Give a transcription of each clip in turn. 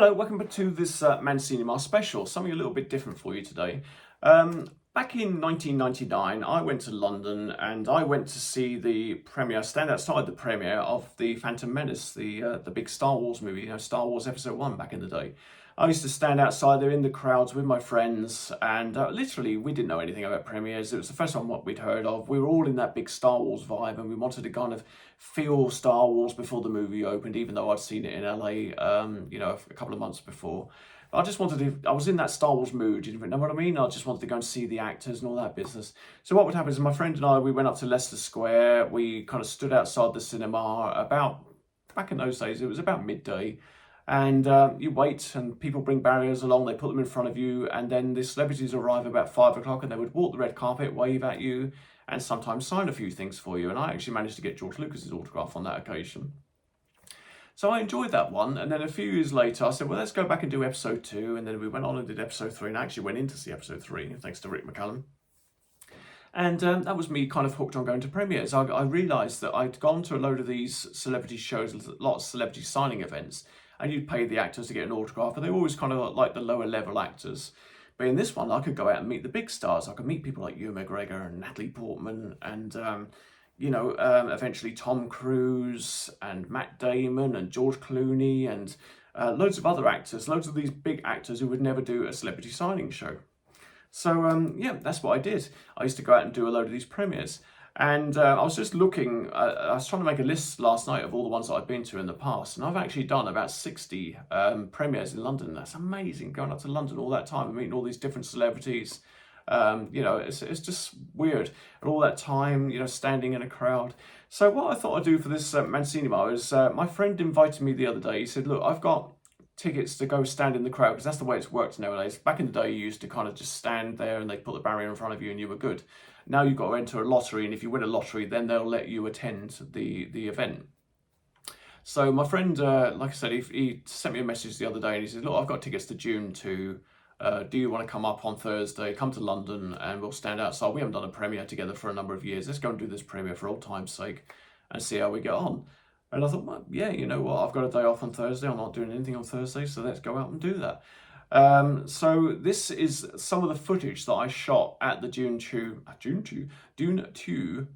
Hello, welcome back to this Mancinima special, something a little bit different for you today. Back in 1999, I went to London and I went to see the premiere, stand outside the premiere of The Phantom Menace, the big Star Wars movie, Star Wars Episode 1 back in the day. I used to stand outside there in the crowds with my friends and literally we didn't know anything about premieres. It was the first time what we'd heard of. We were all in that big Star Wars vibe and we wanted to kind of feel Star Wars before the movie opened, even though I'd seen it in LA, a couple of months before. I just wanted to, I was in that Star Wars mood, you know what I mean? I just wanted to go and see the actors and all that business. So what would happen is my friend and I, we went up to Leicester Square. We kind of stood outside the cinema back in those days, it was about midday. And you wait and people bring barriers along, they put them in front of you, and then the celebrities arrive about 5 o'clock and they would walk the red carpet, wave at you, and sometimes sign a few things for you. And I actually managed to get George Lucas's autograph on that occasion. So I enjoyed that one, and then a few years later I said, well, let's go back and do episode 2, and then we went on and did episode 3, and I actually went in to see episode 3, thanks to Rick McCallum. And that was me kind of hooked on going to premieres. I realised that I'd gone to a load of these celebrity shows, lots of celebrity signing events, and you'd pay the actors to get an autograph, and they were always kind of like the lower level actors. But in this one, I could go out and meet the big stars. I could meet people like Ewan McGregor and Natalie Portman and, eventually Tom Cruise and Matt Damon and George Clooney and loads of other actors, loads of these big actors who would never do a celebrity signing show. So, that's what I did. I used to go out and do a load of these premieres. And I was just looking, I was trying to make a list last night of all the ones that I've been to in the past. And I've actually done about 60 premieres in London. That's amazing, going up to London all that time and meeting all these different celebrities. It's just weird. And all that time, standing in a crowd. So what I thought I'd do for this Mancinima is, my friend invited me the other day. He said, look, I've got tickets to go stand in the crowd, because that's the way it's worked nowadays. Back in the day, you used to kind of just stand there and they put the barrier in front of you and you were good. Now you've got to enter a lottery, and if you win a lottery, then they'll let you attend the event. So my friend, like I said, he sent me a message the other day and he said, look, I've got tickets to Dune 2. Do you want to come up on Thursday, come to London, and we'll stand outside. We haven't done a premiere together for a number of years. Let's go and do this premiere for old time's sake and see how we get on. And I thought, well, yeah, you know what? I've got a day off on Thursday. I'm not doing anything on Thursday, so let's go out and do that. So this is some of the footage that I shot at the Dune 2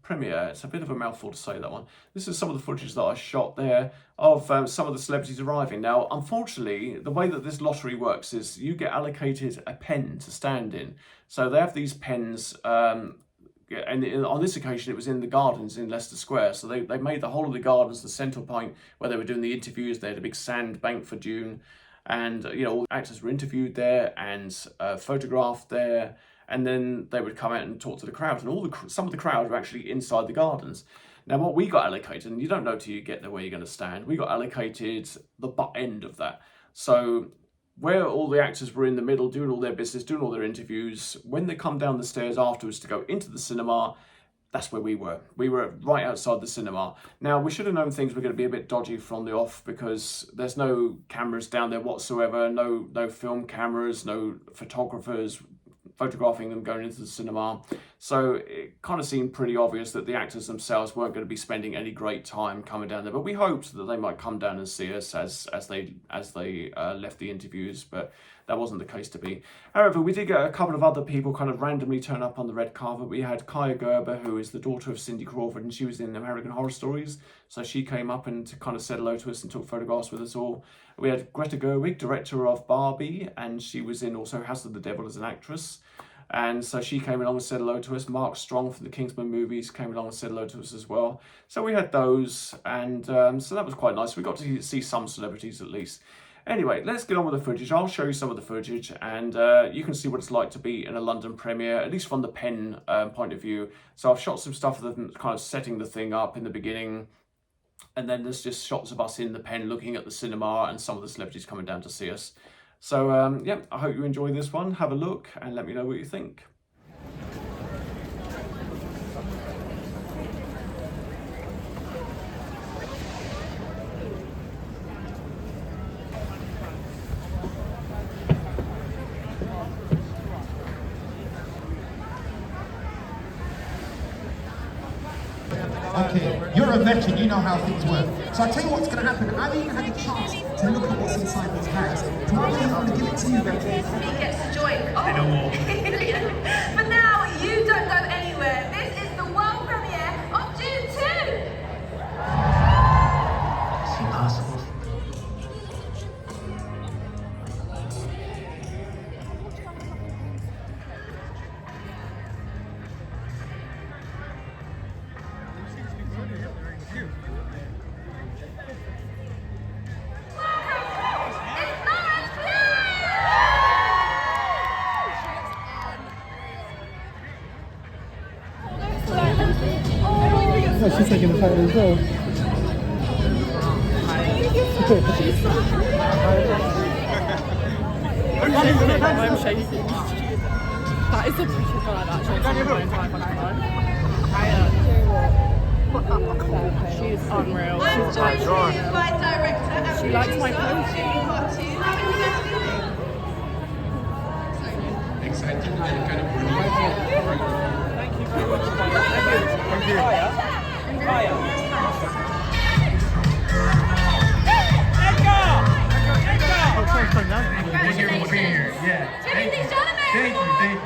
premiere. It's a bit of a mouthful to say that one. This is some of the footage that I shot there of some of the celebrities arriving. Now, unfortunately, the way that this lottery works is you get allocated a pen to stand in. So they have these pens, and on this occasion it was in the gardens in Leicester Square. So they made the whole of the gardens the central point where they were doing the interviews. They had a big sand bank for Dune. And, all the actors were interviewed there and photographed there. And then they would come out and talk to the crowd. And some of the crowd were actually inside the gardens. Now, what we got allocated, and you don't know till you get there where you're going to stand, we got allocated the butt end of that. So where all the actors were in the middle, doing all their business, doing all their interviews, when they come down the stairs afterwards to go into the cinema, that's where we were. We were right outside the cinema. Now, we should have known things were going to be a bit dodgy from the off, because there's no cameras down there whatsoever, no film cameras, no photographers photographing them going into the cinema. So it kind of seemed pretty obvious that the actors themselves weren't going to be spending any great time coming down there. But we hoped that they might come down and see us as they left the interviews, but that wasn't the case to be. However, we did get a couple of other people kind of randomly turn up on the red carpet. We had Kaya Gerber, who is the daughter of Cindy Crawford, and she was in American Horror Stories. So she came up and kind of said hello to us and took photographs with us all. We had Greta Gerwig, director of Barbie, and she was in also House of the Devil as an actress. And so she came along and said hello to us. Mark Strong from the Kingsman movies came along and said hello to us as well. So we had those, and so that was quite nice. We got to see some celebrities at least. Anyway, let's get on with the footage. I'll show you some of the footage, and you can see what it's like to be in a London premiere, at least from the pen point of view. So I've shot some stuff of them kind of setting the thing up in the beginning, and then there's just shots of us in the pen looking at the cinema and some of the celebrities coming down to see us. So, I hope you enjoy this one. Have a look and let me know what you think. Okay, you're a veteran, you know how things work. So I'll tell you what's going to happen. I've even had a chance to look at what's inside these bags. So I'm going to give it to you, veteran. He gets to join. Oh, but now you don't go anywhere. This is the world premiere of DUNE 2. It's impossible. Oh, she's taking a photo as well. I'm shaking. That is a pretty bad actually. She's unreal. I'm joined here by director and She likes my producer post. of DUNE Part 2. How are you guys feeling? Excited and kind of relieved. Thank you very much. Thank you. Congratulations. Yeah. Thank you. Thank you.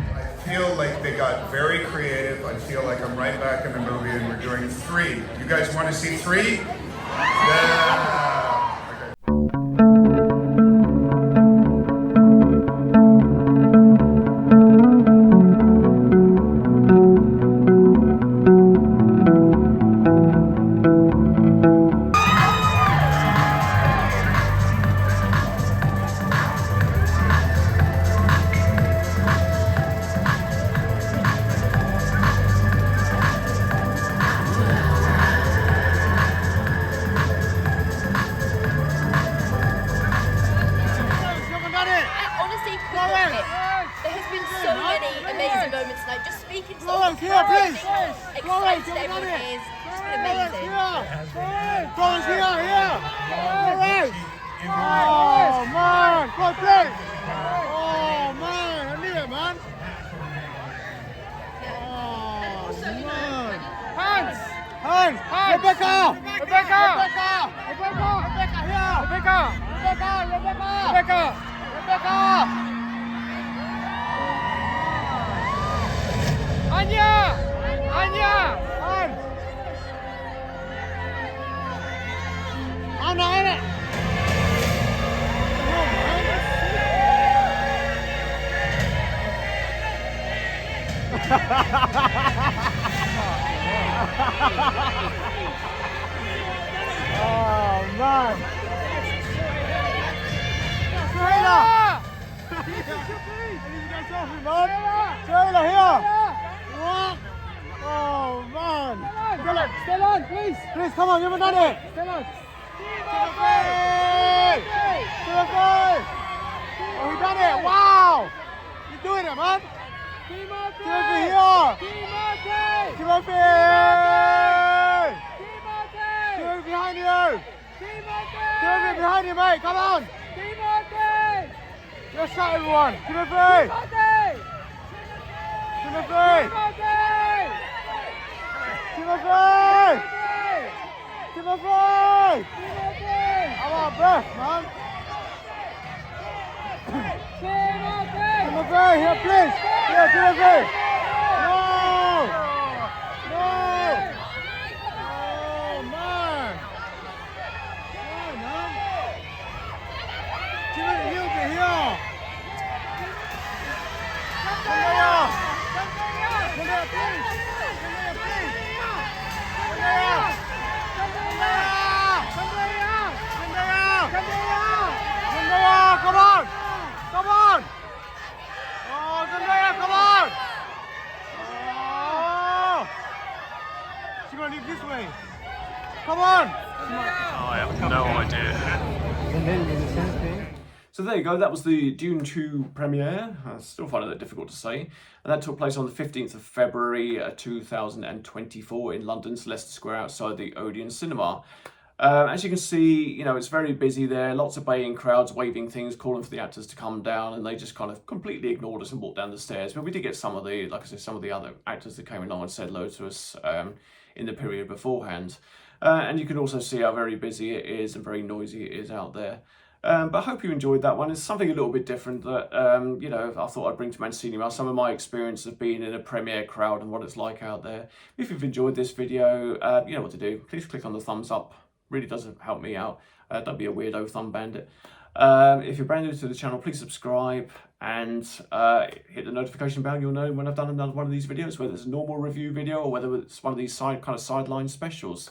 I feel like they got very creative. I feel like I'm right back in the movie and we're doing 3. You guys want to see 3? Yeah! Okay. There has been so many amazing moments tonight. Just speaking to all the excited everyone is. It's been amazing. Oh man, good play! Oh man, I knew it, man! Oh man! Hands! Hands! Rebecca! Rebecca! Rebecca! Rebecca! Rebecca here! Rebecca! Rebecca! Rebecca! Rebecca! Rebecca! Anya! Anya! Hands! Anna, Anna! Oh man! Taylor! Taylor here! What? Oh man! Still on, please! Please, come on, you haven't done it! Still on! Oh, we done it! Wow! You're doing it, man! Timothy here! Timothy! Timothy behind you! Timothy behind you, mate! Come on! Let's shot everyone! Timothy! Timothy! Timothy! Timothy! Come on, breath, man. Timothy, here, please. Here, Timothy. No! No! Oh, man. Come on, man. Timothy, he'll be here. Zendaya! Zendaya, please. Zendaya, please. Zendaya! Zendaya, come on! Come on! Oh, Zendaya, come on! Oh! She's gonna leave this way. Come on! I have no idea. So there you go, that was the Dune 2 premiere. I still find it difficult to say. And that took place on the 15th of February 2024 in London's Leicester Square outside the Odeon Cinema. As you can see, you know, it's very busy there, lots of baying crowds, waving things, calling for the actors to come down, and they just kind of completely ignored us and walked down the stairs. But we did get some of the, like I said, some of the other actors that came along and said hello to us in the period beforehand. And you can also see how very busy it is and very noisy it is out there. But I hope you enjoyed that one. It's something a little bit different that, you know, I thought I'd bring to Mancinima, some of my experience of being in a premiere crowd and what it's like out there. If you've enjoyed this video, you know what to do. Please click on the thumbs up. Really does help me out. Don't be a weirdo thumb bandit. If you're brand new to the channel, please subscribe and hit the notification bell. You'll know when I've done another one of these videos, whether it's a normal review video or whether it's one of these sideline specials.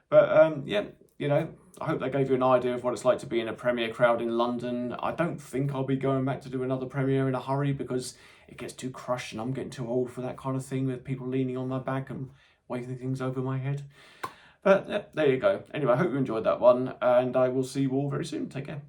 But yeah, you know, I hope that gave you an idea of what it's like to be in a premiere crowd in London. I don't think I'll be going back to do another premiere in a hurry because it gets too crushed and I'm getting too old for that kind of thing with people leaning on my back and waving things over my head. But yeah, there you go. Anyway, I hope you enjoyed that one and I will see you all very soon. Take care.